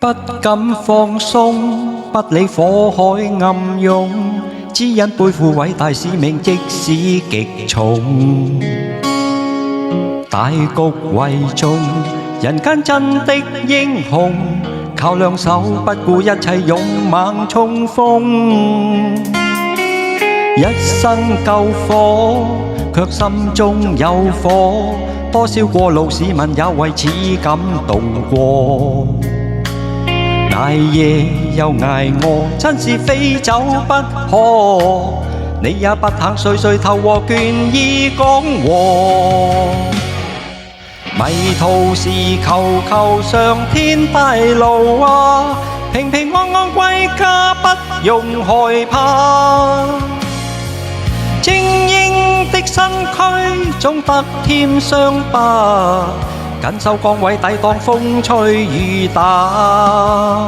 不敢放鬆，不理火海暗湧，只因背負偉大使命，即使極重。大局為重，人間真的英雄，靠兩手不顧一切，勇猛衝鋒。一生救火，卻心中有火，多少過路市民也為此感動過。捱夜又捱餓，真是非走不可。你也不肯歲歲投和，倦意講和。迷途時求求上天帶路啊，平平安安歸家，不用害怕。精英的身軀總得添傷疤，緊守崗位抵擋風吹雨打。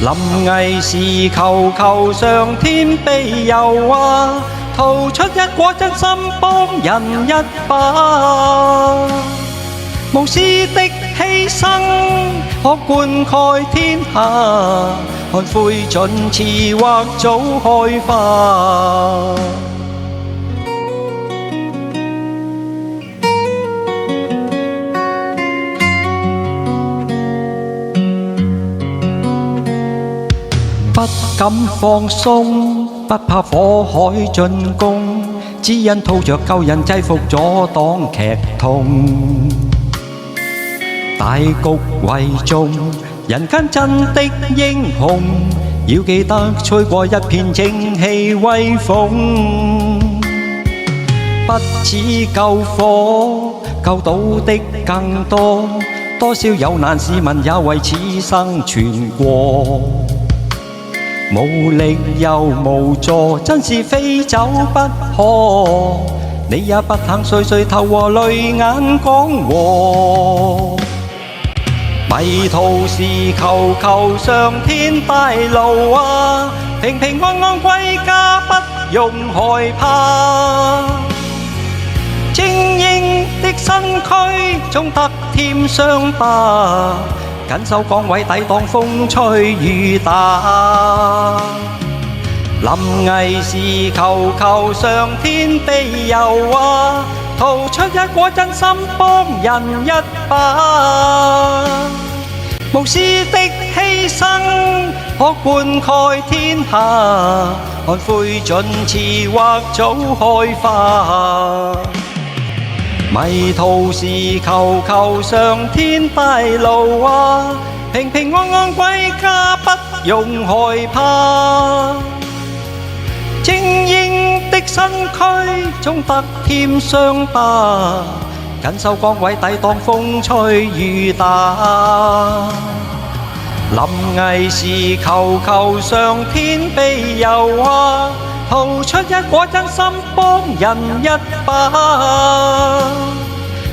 臨危時求求上天庇佑啊，掏出一顆真心幫人一把。無私的犧牲可灌溉天下，看灰燼遲或早開花。不敢放鬆，不怕火海進攻，只因套着救人制服阻擋劇痛。大局為重，人間真的英雄，要記得吹過一片正氣威風。不止救火，救到的更多，多少有難市民也為此生存過。無力又無助，真是非走不可。你也不肯歲歲投和，淚眼講和。迷途時求求上天帶路啊，平平安安歸家，不用害怕。精英的身軀總得添傷疤，緊守崗位抵擋風吹雨打。臨危時求求上天庇佑啊，掏出一顆真心幫人一把。無私的犧牲可灌溉天下，看灰燼遲或早開花。迷途時求求上天帶路啊，平平安安歸家，不用害怕。精英的身軀總得添傷疤，緊守崗位抵擋風吹雨打。臨危時求求上天庇佑啊，掏出一顆真心幫人一把。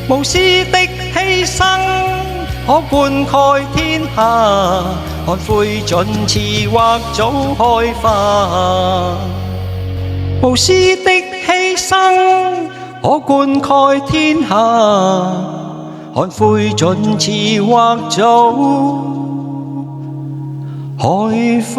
無私的犧牲可灌溉天下，看灰燼遲或早開花。無私的犧牲可灌溉天下，看灰燼遲或早開花。